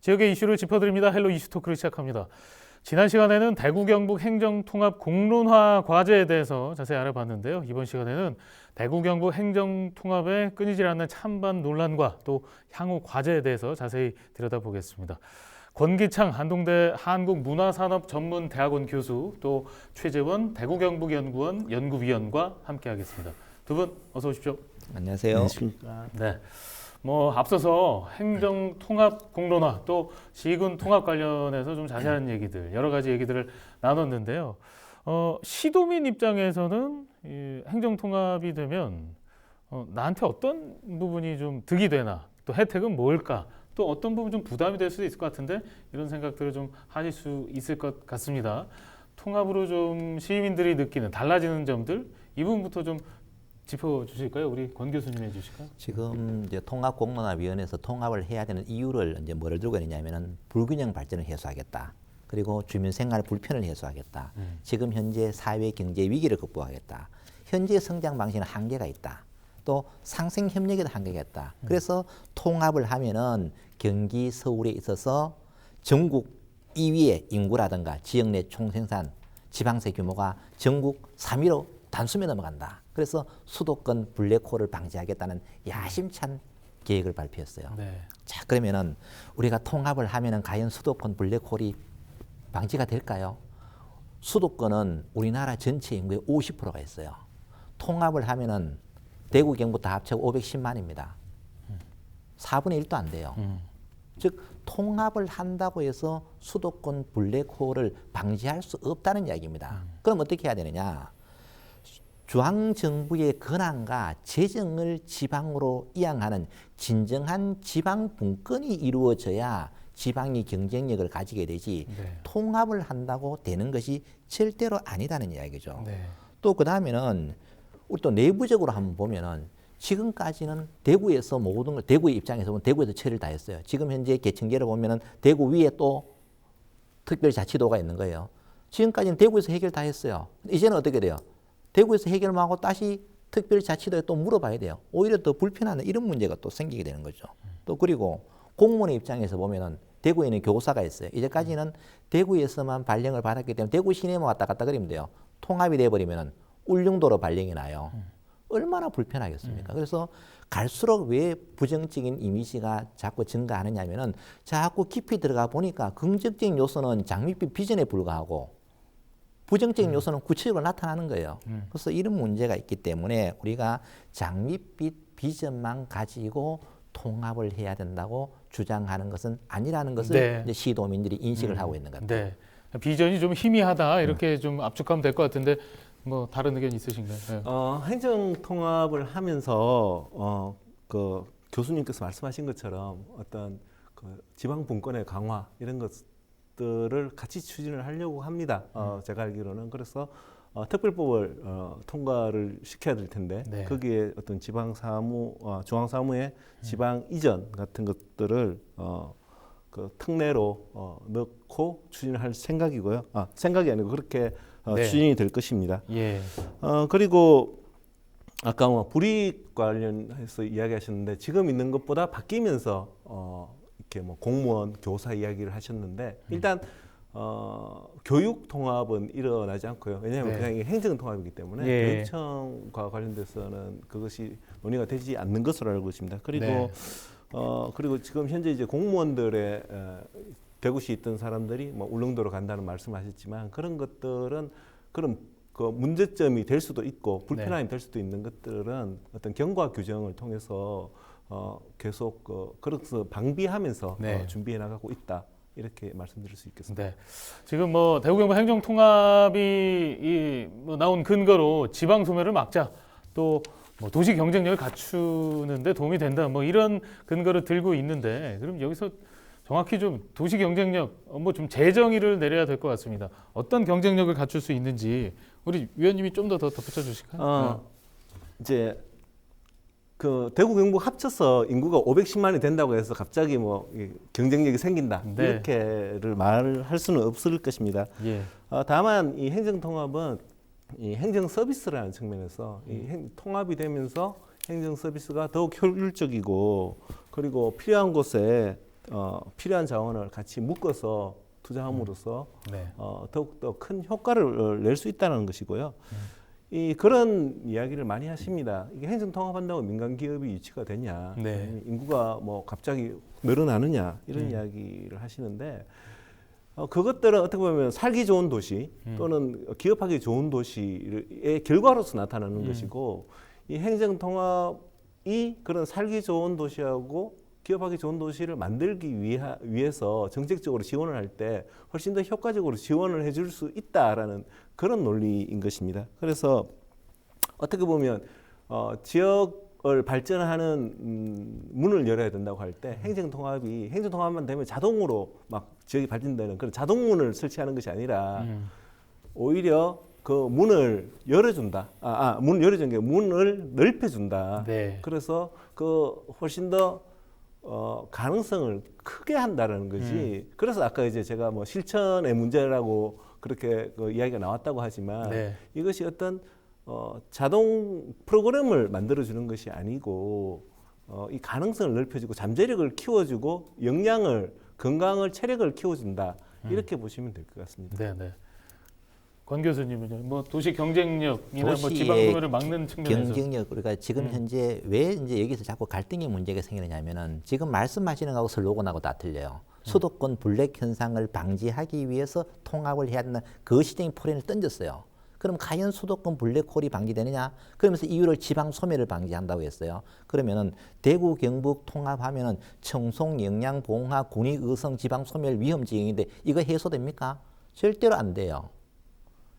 지역의 이슈를 짚어드립니다. 헬로 이슈 토크를 시작합니다. 지난 시간에는 대구 경북 행정통합 공론화 과제에 대해서 자세히 알아봤는데요. 이번 시간에는 대구 경북 행정통합의 끊이질 않는 찬반 논란과 또 향후 과제에 대해서 자세히 들여다보겠습니다. 권기창 한동대 한국문화산업전문대학원 교수, 또 최재원 대구경북연구원 연구위원과 함께하겠습니다. 두 분 어서 오십시오. 안녕하세요. 안녕하십니까. 네. 앞서서 행정 통합 공론화 또 시군 통합 관련해서 좀 자세한 얘기들, 여러 가지 얘기들을 나눴는데요. 시도민 입장에서는 이 행정 통합이 되면 나한테 어떤 부분이 좀 득이 되나, 또 혜택은 뭘까, 또 어떤 부분 좀 부담이 될 수도 있을 것 같은데 이런 생각들을 좀 하실 수 있을 것 같습니다. 통합으로 좀 시민들이 느끼는 달라지는 점들 이 부분부터 좀 짚어주실까요? 우리 권 교수님 해주실까요? 지금 이제 통합공론화위원회에서 통합을 해야 되는 이유를 이제 뭐를 들고 있느냐면은 불균형 발전을 해소하겠다. 그리고 주민 생활 불편을 해소하겠다. 지금 현재 사회 경제 위기를 극복하겠다. 현재 성장 방식에는 한계가 있다. 또 상생 협력에도 한계가 있다. 그래서 통합을 하면은 경기 서울에 있어서 전국 2위의 인구라든가 지역 내 총생산, 지방세 규모가 전국 3위로 단숨에 넘어간다. 그래서 수도권 블랙홀을 방지하겠다는 야심찬 계획을 발표했어요. 네. 자, 그러면은 우리가 통합을 하면은 과연 수도권 블랙홀이 방지가 될까요? 수도권은 우리나라 전체 인구의 50%가 있어요. 통합을 하면은 대구 경북 다 합치고 510만입니다. 4분의 1도 안 돼요. 즉 통합을 한다고 해서 수도권 블랙홀을 방지할 수 없다는 이야기입니다. 그럼 어떻게 해야 되느냐? 중앙정부의 권한과 재정을 지방으로 이양하는 진정한 지방 분권이 이루어져야 지방이 경쟁력을 가지게 되지 네. 통합을 한다고 되는 것이 절대로 아니다는 이야기죠. 네. 또 그다음에는 우리 또 내부적으로 한번 보면은 지금까지는 대구에서 모든 걸 대구의 입장에서 보면 대구에서 처리를 다 했어요. 지금 현재 개청계를 보면은 대구 위에 또 특별자치도가 있는 거예요. 지금까지는 대구에서 해결 다 했어요. 이제는 어떻게 돼요? 대구에서 해결만 하고 다시 특별자치도에 또 물어봐야 돼요. 오히려 더 불편한 이런 문제가 또 생기게 되는 거죠. 또 그리고 공무원의 입장에서 보면은 대구에 있는 교사가 있어요. 이제까지는 대구에서만 발령을 받았기 때문에 대구 시내만 왔다 갔다 그러면 돼요. 통합이 돼버리면은 울릉도로 발령이 나요. 얼마나 불편하겠습니까? 그래서 갈수록 왜 부정적인 이미지가 자꾸 증가하느냐면은 자꾸 깊이 들어가 보니까 긍정적인 요소는 장밋빛 비전에 불과하고 부정적인 요소는 구체적으로 나타나는 거예요. 그래서 이런 문제가 있기 때문에 우리가 장밋빛 비전만 가지고 통합을 해야 된다고 주장하는 것은 아니라는 것을 네. 이제 시도민들이 인식을 하고 있는 것 같아요. 네. 비전이 좀 희미하다 이렇게 좀 압축하면 될 것 같은데 뭐 다른 의견 있으신가요? 네. 행정 통합을 하면서 그 교수님께서 말씀하신 것처럼 어떤 그 지방 분권의 강화 이런 것들을 같이 추진을 하려고 합니다. 제가 알기로는 그래서 특별법을 통과를 시켜야 될 텐데 네. 거기에 어떤 지방 사무, 중앙 사무의 지방 이전 같은 것들을 그 특례로 넣고 추진을 할 생각이고요. 생각이 아니고 그렇게 네. 추진이 될 것입니다. 예. 그리고 아까 뭐 불이익 관련해서 이야기하셨는데 지금 있는 것보다 바뀌면서 이렇게 뭐 공무원, 교사 이야기를 하셨는데 일단 교육 통합은 일어나지 않고요. 왜냐하면 네. 그냥 이게 행정 통합이기 때문에 예. 교육청과 관련돼서는 그것이 논의가 되지 않는 것으로 알고 있습니다. 그리고 네. 그리고 지금 현재 이제 공무원들의 대구시에 있던 사람들이 뭐 울릉도로 간다는 말씀하셨지만 그런 것들은 그런 그 문제점이 될 수도 있고 불편함이 될 수도 있는 것들은 어떤 경과 규정을 통해서 계속 그래서 방비하면서 네. 준비해 나가고 있다 이렇게 말씀드릴 수 있겠습니다. 네. 지금 뭐 대구 경북 행정 통합이 뭐 나온 근거로 지방 소멸을 막자 또 뭐 도시 경쟁력을 갖추는데 도움이 된다 뭐 이런 근거를 들고 있는데 그럼 여기서 정확히 좀 도시 경쟁력 뭐 좀 재정의를 내려야 될 것 같습니다. 어떤 경쟁력을 갖출 수 있는지 우리 위원님이 좀 더 덧붙여 주실까요? 이제 그 대구 경북 합쳐서 인구가 510만이 된다고 해서 갑자기 뭐 경쟁력이 생긴다 네. 이렇게를 말할 수는 없을 것입니다. 예. 다만 이 행정 통합은 이 행정 서비스라는 측면에서 통합이 되면서 행정 서비스가 더욱 효율적이고 그리고 필요한 곳에 필요한 자원을 같이 묶어서 투자함으로써 네. 더욱더 큰 효과를 낼 수 있다는 것이고요. 그런 이야기를 많이 하십니다. 이게 행정 통합한다고 민간 기업이 유치가 되냐, 네. 인구가 뭐 갑자기 늘어나느냐 이런 이야기를 하시는데 그것들은 어떻게 보면 살기 좋은 도시 또는 기업하기 좋은 도시의 결과로서 나타나는 것이고 이 행정 통합이 그런 살기 좋은 도시하고 기업하기 좋은 도시를 만들기 위해서 정책적으로 지원을 할 때 훨씬 더 효과적으로 지원을 해줄 수 있다라는 그런 논리인 것입니다. 그래서 어떻게 보면 지역을 발전하는 문을 열어야 된다고 할 때 행정통합만 되면 자동으로 막 지역이 발전되는 그런 자동문을 설치하는 것이 아니라 오히려 그 문을 열어준다. 문을 열어주는 게 문을 넓혀준다. 네. 그래서 그 훨씬 더 가능성을 크게 한다는 거지. 그래서 아까 이제 제가 뭐 실천의 문제라고 그렇게 그 이야기가 나왔다고 하지만 네. 이것이 어떤 자동 프로그램을 만들어주는 것이 아니고 이 가능성을 넓혀주고 잠재력을 키워주고 건강을 체력을 키워준다. 이렇게 보시면 될 것 같습니다. 네, 네. 권 교수님은요. 뭐 도시 경쟁력이나 뭐 도시의 지방 소멸을 막는 측면에서 경쟁력, 그러니까 지금 현재 왜 이제 여기서 자꾸 갈등의 문제가 생기느냐면은 지금 말씀하시는 거하고 슬로건하고 다 틀려요. 수도권 블랙 현상을 방지하기 위해서 통합을 해야 된다. 그 시대의 포렌을 던졌어요. 그럼 과연 수도권 블랙홀이 방지되느냐? 그러면서 이유를 지방 소멸을 방지한다고 했어요. 그러면은 대구 경북 통합하면은 청송, 영양, 봉화, 군위, 의성 지방 소멸 위험 지역인데 이거 해소됩니까? 절대로 안 돼요.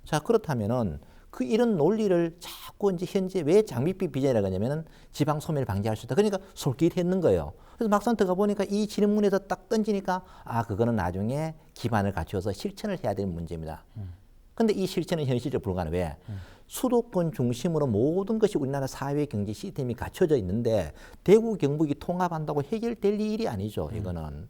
자, 그렇다면은 이런 논리를 자꾸 이제 현재 왜 장밋빛 비전이라고 하냐면은 지방 소멸 방지할 수 있다. 그러니까 솔깃했는 거예요. 그래서 막상 들어가 보니까 이 질문에서 딱 던지니까 그거는 나중에 기반을 갖추어서 실천을 해야 되는 문제입니다. 근데 이 실천은 현실적으로 불가능해. 왜? 수도권 중심으로 모든 것이 우리나라 사회 경제 시스템이 갖춰져 있는데 대구 경북이 통합한다고 해결될 일이 아니죠. 이거는.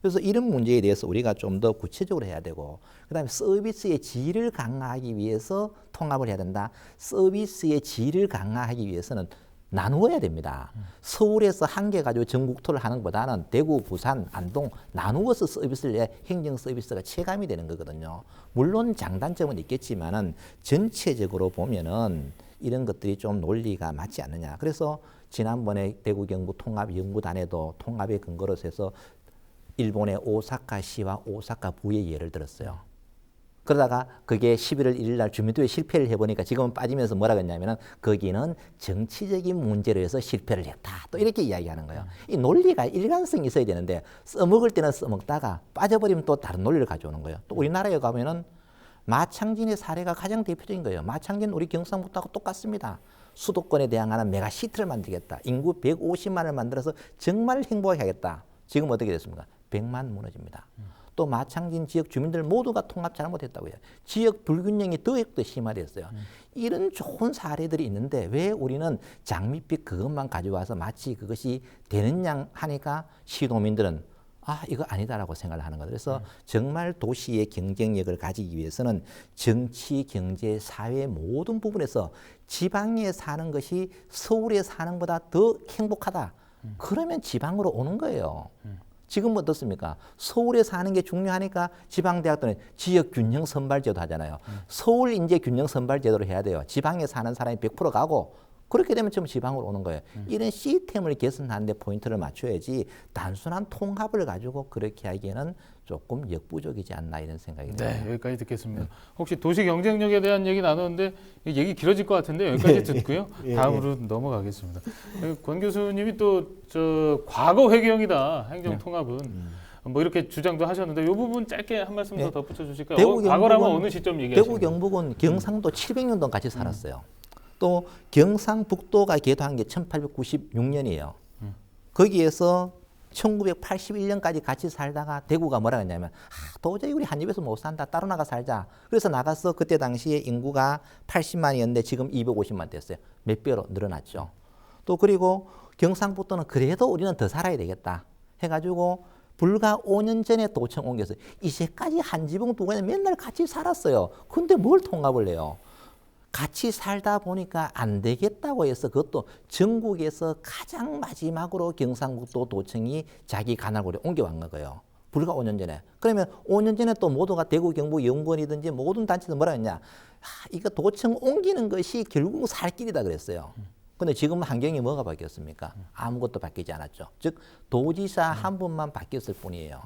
그래서 이런 문제에 대해서 우리가 좀 더 구체적으로 해야 되고, 그다음에 서비스의 질을 강화하기 위해서 통합을 해야 된다. 서비스의 질을 강화하기 위해서는 나누어야 됩니다. 서울에서 한 개 가지고 전국 투어를 하는 것보다는 대구, 부산, 안동 나누어서 서비스를 해야 행정 서비스가 체감이 되는 거거든요. 물론 장단점은 있겠지만은 전체적으로 보면은 이런 것들이 좀 논리가 맞지 않느냐. 그래서 지난번에 대구 경북 통합 연구단에도 통합의 근거로 해서 일본의 오사카시와 오사카부의 예를 들었어요. 그러다가 그게 11월 1일 날 주민투표에 실패를 해보니까 지금은 빠지면서 뭐라고 했냐면은 거기는 정치적인 문제로 해서 실패를 했다. 또 이렇게 이야기하는 거예요. 이 논리가 일관성이 있어야 되는데 써먹을 때는 써먹다가 빠져버리면 또 다른 논리를 가져오는 거예요. 또 우리나라에 가면은 마창진의 사례가 가장 대표적인 거예요. 마창진 우리 경상북도하고 똑같습니다. 수도권에 대항하는 메가시티를 만들겠다. 인구 150만을 만들어서 정말 행복하게 하겠다. 지금 어떻게 됐습니까? 100만 무너집니다. 또 마창진 지역 주민들 모두가 통합 잘못했다고요. 지역 불균형이 더욱더 심화됐어요. 이런 좋은 사례들이 있는데 왜 우리는 장밋빛 그것만 가져와서 마치 그것이 되는 양 하니까 시도민들은 이거 아니다라고 생각을 하는 거예요. 그래서 정말 도시의 경쟁력을 가지기 위해서는 정치, 경제, 사회 모든 부분에서 지방에 사는 것이 서울에 사는 것보다 더 행복하다. 그러면 지방으로 오는 거예요. 지금 어떻습니까? 서울에 사는 게 중요하니까 지방대학들은 지역 균형 선발제도 하잖아요. 서울 인재 균형 선발제도를 해야 돼요. 지방에 사는 사람이 100% 가고 그렇게 되면 전부 지방으로 오는 거예요. 이런 시스템을 개선하는 데 포인트를 맞춰야지 단순한 통합을 가지고 그렇게 하기에는 조금 역부족이지 않나 이런 생각이 듭니다. 네, 여기까지 듣겠습니다. 혹시 도시 경쟁력에 대한 얘기 나눴는데 얘기 길어질 것 같은데 여기까지 듣고요. 다음으로 넘어가겠습니다. 권 교수님이 또 과거 회귀형이다 행정 통합은 뭐 이렇게 주장도 하셨는데 이 부분 짧게 한 말씀 더 덧붙여 주실까요? 과거라면 어느 시점 얘기하시는 대구 경북은 경상도 700년 동안 같이 살았어요. 또 경상북도가 개도한 게 1896년이에요. 거기에서 1981년까지 같이 살다가 대구가 뭐라 했냐면 도저히 우리 한 집에서 못 산다. 따로 나가 살자. 그래서 나가서 그때 당시에 인구가 80만이었는데 지금 250만 됐어요. 몇 배로 늘어났죠. 또 그리고 경상북도는 그래도 우리는 더 살아야 되겠다 해가지고 불과 5년 전에 도청 옮겨서 이제까지 한 지붕 두 개는 맨날 같이 살았어요. 근데 뭘 통합을 해요? 같이 살다 보니까 안 되겠다고 해서 그것도 전국에서 가장 마지막으로 경상북도 도청이 자기 관할구로 옮겨간 거예요. 불과 5년 전에. 그러면 5년 전에 또 모두가 대구, 경북, 연구원이든지 모든 단체에서 뭐라 했냐. 이거 도청 옮기는 것이 결국 살 길이다 그랬어요. 근데 지금 환경이 뭐가 바뀌었습니까? 아무것도 바뀌지 않았죠. 즉 도지사 한 분만 바뀌었을 뿐이에요.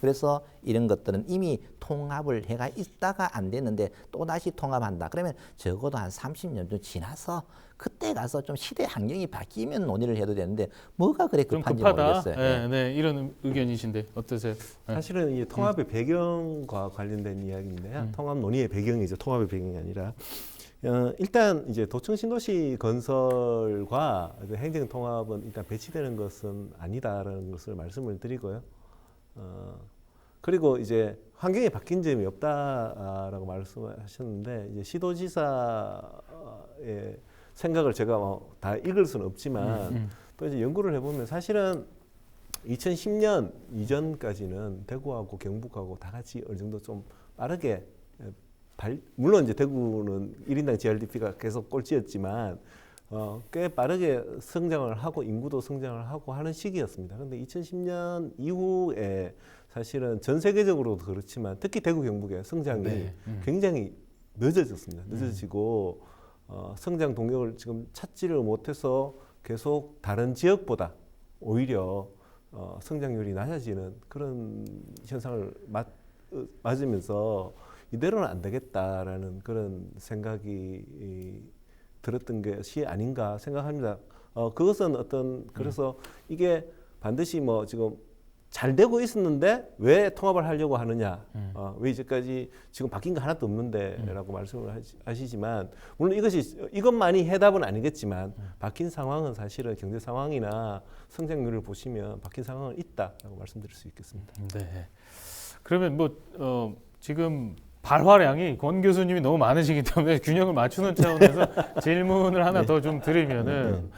그래서 이런 것들은 이미 통합을 해가 있다가 안 됐는데 또다시 통합한다. 그러면 적어도 한 30년 좀 지나서 그때 가서 좀 시대 환경이 바뀌면 논의를 해도 되는데 뭐가 그래 좀 급한지 급하다. 모르겠어요. 네, 네, 이런 의견이신데 어떠세요? 네. 사실은 이 통합의 배경과 관련된 이야기인데요. 통합 논의의 배경이죠. 통합의 배경이 아니라 일단 이제 도청 신도시 건설과 행정 통합은 일단 배치되는 것은 아니다라는 것을 말씀을 드리고요. 그리고 이제 환경이 바뀐 점이 없다라고 말씀하셨는데 이제 시도지사의 생각을 제가 다 읽을 수는 없지만 또 이제 연구를 해보면 사실은 2010년 이전까지는 대구하고 경북하고 다 같이 어느 정도 좀 빠르게 물론 이제 대구는 1인당 GRDP가 계속 꼴찌였지만 꽤 빠르게 성장을 하고 인구도 성장을 하고 하는 시기였습니다. 그런데 2010년 이후에 사실은 전 세계적으로도 그렇지만 특히 대구 경북의 성장이 굉장히 늦어졌습니다. 늦어지고 성장 동력을 지금 찾지를 못해서 계속 다른 지역보다 오히려 성장률이 낮아지는 그런 현상을 맞으면서 이대로는 안 되겠다라는 그런 생각이 들었던 것이 아닌가 생각합니다. 그것은 그래서 이게 반드시 뭐 지금 잘 되고 있었는데 왜 통합을 하려고 하느냐, 왜 이제까지 지금 바뀐 거 하나도 없는데라고 말씀을 하시지만 물론 이것만이 해답은 아니겠지만 바뀐 상황은 사실은 경제 상황이나 성장률을 보시면 바뀐 상황은 있다라고 말씀드릴 수 있겠습니다. 네. 그러면 지금 발화량이 권 교수님이 너무 많으시기 때문에 균형을 맞추는 차원에서 질문을 하나 더 좀 드리면은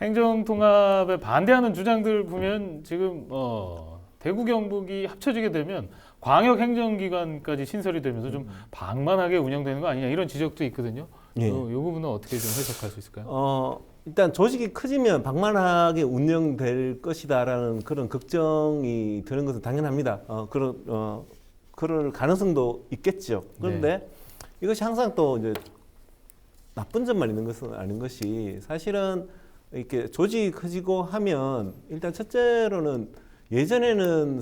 행정통합에 반대하는 주장들 보면 지금 대구 경북이 합쳐지게 되면 광역행정기관까지 신설이 되면서 좀 방만하게 운영되는 거 아니냐 이런 지적도 있거든요. 이 부분은 어떻게 좀 해석할 수 있을까요? 일단 조직이 커지면 방만하게 운영될 것이다라는 그런 걱정이 드는 것은 당연합니다. 그럴 가능성도 있겠죠. 그런데 이것이 항상 또 이제 나쁜 점만 있는 것은 아닌 것이 사실은 이렇게 조직이 커지고 하면 일단 첫째로는 예전에는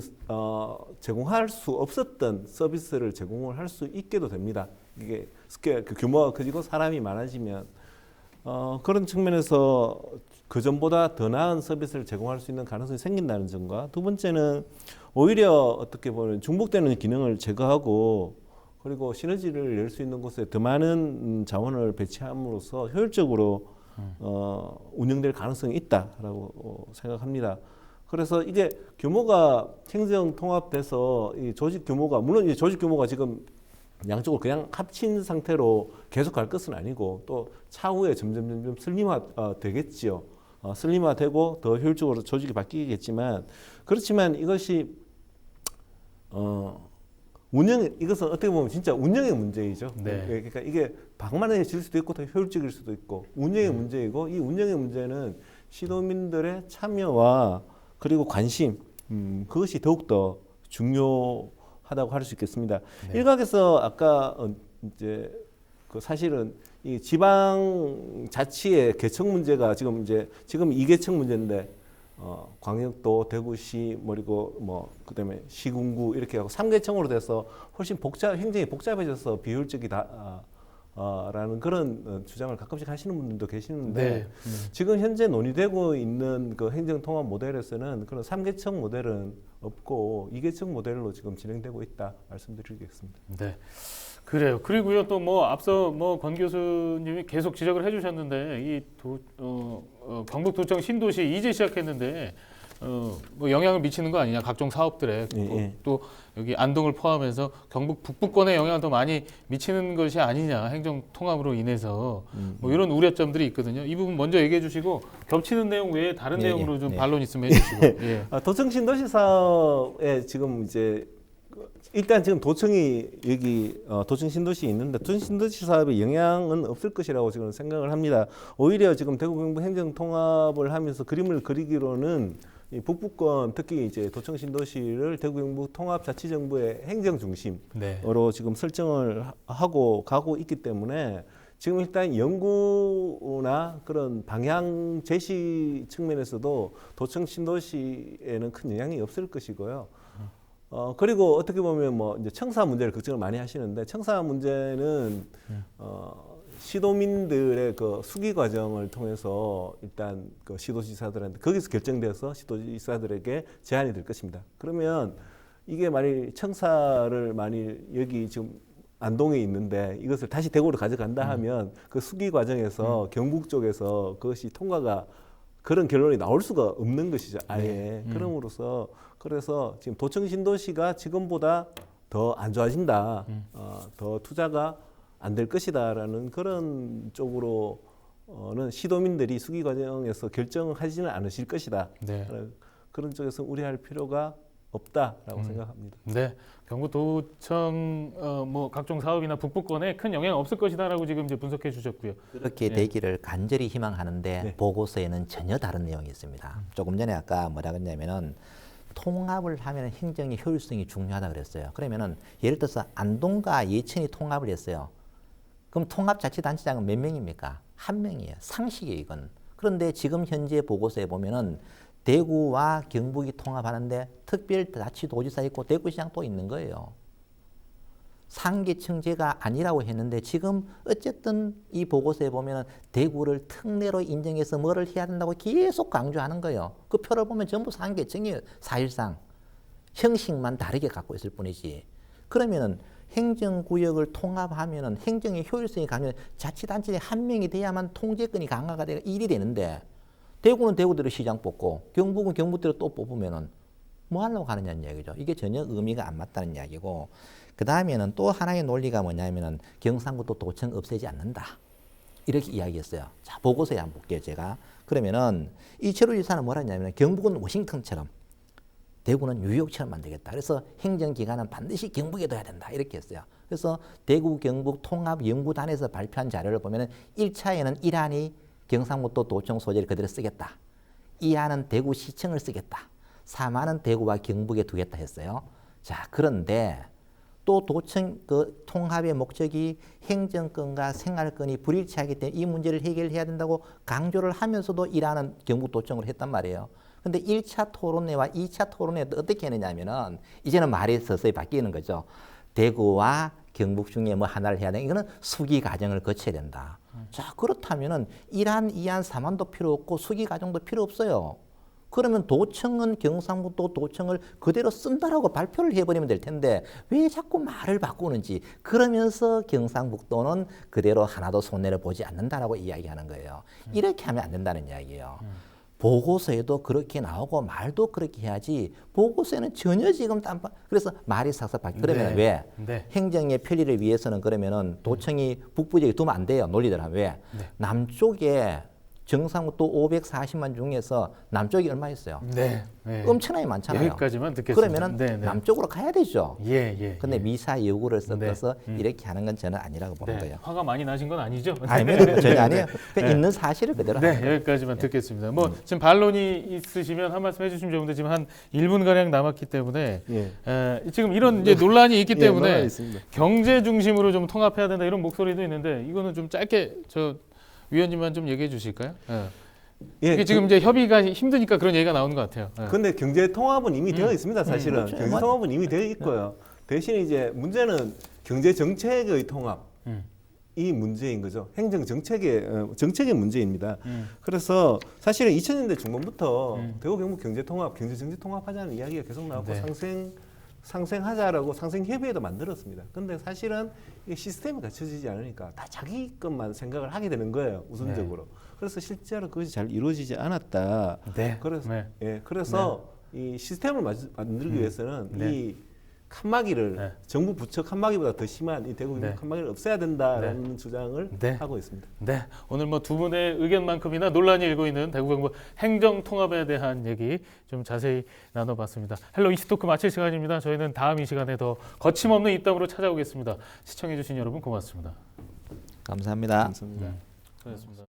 제공할 수 없었던 서비스를 제공을 할 수 있게도 됩니다. 이게 그 규모가 커지고 사람이 많아지면 그런 측면에서 그 전보다 더 나은 서비스를 제공할 수 있는 가능성이 생긴다는 점과 두 번째는 오히려 어떻게 보면 중복되는 기능을 제거하고 그리고 시너지를 낼 수 있는 곳에 더 많은 자원을 배치함으로써 효율적으로 운영될 가능성이 있다라고 생각합니다. 그래서 이게 규모가 행정 통합돼서 이 조직 규모가 물론 이 조직 규모가 지금 양쪽을 그냥 합친 상태로 계속 갈 것은 아니고 또 차후에 점점 슬림화 되겠지요. 슬림화되고 더 효율적으로 조직이 바뀌겠지만 그렇지만 이것이 이것은 어떻게 보면 진짜 운영의 문제이죠. 네. 그러니까 이게 방만해질 수도 있고 더 효율적일 수도 있고 운영의 문제이고 이 운영의 문제는 시도민들의 참여와 그리고 관심 그것이 더욱더 중요하다고 할 수 있겠습니다. 일각에서 아까 이제 사실은 이 지방 자치의 개척 문제가 지금 2개척 문제인데 광역도, 대구시, 그리고 그다음에 시군구 이렇게 하고 3개청으로 돼서 훨씬 행정이 복잡해져서 비효율적이다. 라는 그런 주장을 가끔씩 하시는 분들도 계시는데 지금 현재 논의되고 있는 그 행정통합 모델에서는 그런 3개청 모델은 없고 2개청 모델로 지금 진행되고 있다 말씀드리겠습니다. 네. 그래요. 그리고요 또 앞서 권 교수님이 계속 지적을 해주셨는데 이 경북도청 신도시 이제 시작했는데 영향을 미치는 거 아니냐 각종 사업들에 또 여기 안동을 포함해서 경북 북부권에 영향을 더 많이 미치는 것이 아니냐 행정 통합으로 인해서 이런 우려점들이 있거든요. 이 부분 먼저 얘기해 주시고 겹치는 내용 외에 다른 내용으로 좀 반론 있으면 해주시고. 도청 신도시 사업에 지금 이제 일단 지금 도청이 여기 도청 신도시에 있는데 도청 신도시 사업에 영향은 없을 것이라고 지금 생각을 합니다. 오히려 지금 대구 경북 행정 통합을 하면서 그림을 그리기로는 이 북부권 특히 이제 도청 신도시를 대구 경북 통합자치정부의 행정 중심으로 네. 지금 설정을 하고 가고 있기 때문에 지금 일단 연구나 그런 방향 제시 측면에서도 도청 신도시에는 큰 영향이 없을 것이고요. 그리고 어떻게 보면 뭐 이제 청사 문제를 걱정을 많이 하시는데 청사 문제는 시도민들의 그 수기 과정을 통해서 일단 그 시도지사들한테 거기서 결정돼서 시도지사들에게 제한이 될 것입니다. 그러면 이게 만일 청사를 만일 여기 지금 안동에 있는데 이것을 다시 대구로 가져간다 하면 그 수기 과정에서 경북 쪽에서 그것이 통과가 그런 결론이 나올 수가 없는 것이죠. 아예. 그럼으로써 그래서 지금 도청 신도시가 지금보다 더 안 좋아진다. 더 투자가 안 될 것이다라는 그런 쪽으로는 시도민들이 수기 과정에서 결정하지는 않으실 것이다. 네. 그런 쪽에서 우려할 필요가 없다라고 생각합니다. 네, 경북도청 뭐 각종 사업이나 북부권에 큰 영향 없을 것이다라고 지금 이제 분석해 주셨고요. 그렇게 되기를 간절히 희망하는데 네. 보고서에는 전혀 다른 내용이 있습니다. 조금 전에 아까 뭐라 그랬냐면은 통합을 하면 행정의 효율성이 중요하다 그랬어요. 그러면은 예를 들어서 안동과 예천이 통합을 했어요. 그럼 통합자치단체장은 몇 명입니까? 한 명이에요. 상식이에요, 이건. 그런데 지금 현재 보고서에 보면은 대구와 경북이 통합하는데 특별자치도지사 있고 대구시장 또 있는 거예요. 상계청제가 아니라고 했는데 지금 어쨌든 이 보고서에 보면은 대구를 특례로 인정해서 뭐를 해야 된다고 계속 강조하는 거예요. 그 표를 보면 전부 상계청이에요. 사실상 형식만 다르게 갖고 있을 뿐이지. 그러면은 행정구역을 통합하면은 행정의 효율성이 강면 자치단체에 한 명이 돼야만 통제권이 강화가 되고 일이 되는데 대구는 대구대로 시장 뽑고 경북은 경북대로 또 뽑으면은 뭐 하려고 하느냐는 이야기죠. 이게 전혀 의미가 안 맞다는 이야기고 그 다음에는 또 하나의 논리가 뭐냐면은 경상북도 도청 없애지 않는다. 이렇게 이야기했어요. 자, 보고서에 한번 볼게요, 제가. 그러면은 이철우 지사는 뭐라 했냐면 경북은 워싱턴처럼 대구는 뉴욕처럼 만들겠다. 그래서 행정기관은 반드시 경북에 둬야 된다. 이렇게 했어요. 그래서 대구 경북 통합연구단에서 발표한 자료를 보면은 1차에는 1안이 경상북도 도청 소재를 그대로 쓰겠다. 2안은 대구시청을 쓰겠다. 3안은 대구와 경북에 두겠다 했어요. 자, 그런데 또 도청 그 통합의 목적이 행정권과 생활권이 불일치하기 때문에 이 문제를 해결해야 된다고 강조를 하면서도 1안은 경북도청으로 했단 말이에요. 근데 1차 토론회와 2차 토론회 어떻게 했느냐면은 이제는 말이 서서히 바뀌는 거죠. 대구와 경북 중에 뭐 하나를 해야 되는 이거는 수기 과정을 거쳐야 된다. 자, 그렇다면은 1안, 2안, 3안도 필요 없고 수기 과정도 필요 없어요. 그러면 도청은 경상북도 도청을 그대로 쓴다라고 발표를 해버리면 될 텐데 왜 자꾸 말을 바꾸는지 그러면서 경상북도는 그대로 하나도 손해를 보지 않는다라고 이야기하는 거예요. 이렇게 하면 안 된다는 이야기예요. 보고서에도 그렇게 나오고 말도 그렇게 해야지 보고서에는 전혀 지금 그래서 말이 싹싹 바뀌. 그러면 왜? 네. 행정의 편리를 위해서는 그러면은 도청이 북부 지역에 두면 안 돼요. 논리대로 하면 왜? 남쪽에 경상북도 540만 중에서 남쪽이 얼마 있어요? 네. 네. 엄청나게 많잖아요. 여기까지만 듣겠습니다. 그러면은 네, 네. 남쪽으로 가야 되죠. 예. 근데 미사 요구를 섞어서 네. 이렇게 하는 건 저는 아니라고 보는 네. 거예요. 화가 많이 나신 건 아니죠? 아니면 전혀 아니에요. 그냥 네. 있는 사실을 그대로 하는 거예요. 여기까지만 듣겠습니다. 뭐 지금 반론이 있으시면 한 말씀 해주시면 좋은데 지금 한 1분 가량 남았기 때문에 지금 이런 이제 논란이 있기 때문에 논란이 있습니다. 경제 중심으로 좀 통합해야 된다 이런 목소리도 있는데 이거는 좀 짧게 저 위원님만 좀 얘기해 주실까요? 이게 지금 이제 협의가 힘드니까 그런 얘기가 나오는 것 같아요. 근데 경제 통합은 이미 되어 있습니다. 사실은 그렇죠. 경제 통합은 이미 되어 있고요. 대신 이제 문제는 경제 정책의 통합 이 문제인 거죠. 행정 정책의 문제입니다. 그래서 사실은 2000년대 중반부터 대구 경북 경제 통합, 경제 정책 통합하자는 이야기가 계속 나왔고 네. 상생하자라고 상생협의회도 만들었습니다. 근데 사실은 이게 시스템이 갖춰지지 않으니까 다 자기 것만 생각을 하게 되는 거예요. 우선적으로. 그래서 실제로 그것이 잘 이루어지지 않았다. 네. 그래서 네. 그래서 이 시스템을 만들기 위해서는 이 칸막이를 네. 정부 부처 칸막이보다 더 심한 이 대구 네. 칸막이를 없애야 된다라는 주장을 네. 하고 있습니다. 네, 오늘 뭐 두 분의 의견만큼이나 논란이 일고 있는 대구경북 행정통합에 대한 얘기 좀 자세히 나눠봤습니다. 헬로 이슈토크 마칠 시간입니다. 저희는 다음 이 시간에 더 거침없는 입담으로 찾아오겠습니다. 시청해주신 여러분 고맙습니다. 감사합니다. 감사합니다. 수고하셨습니다.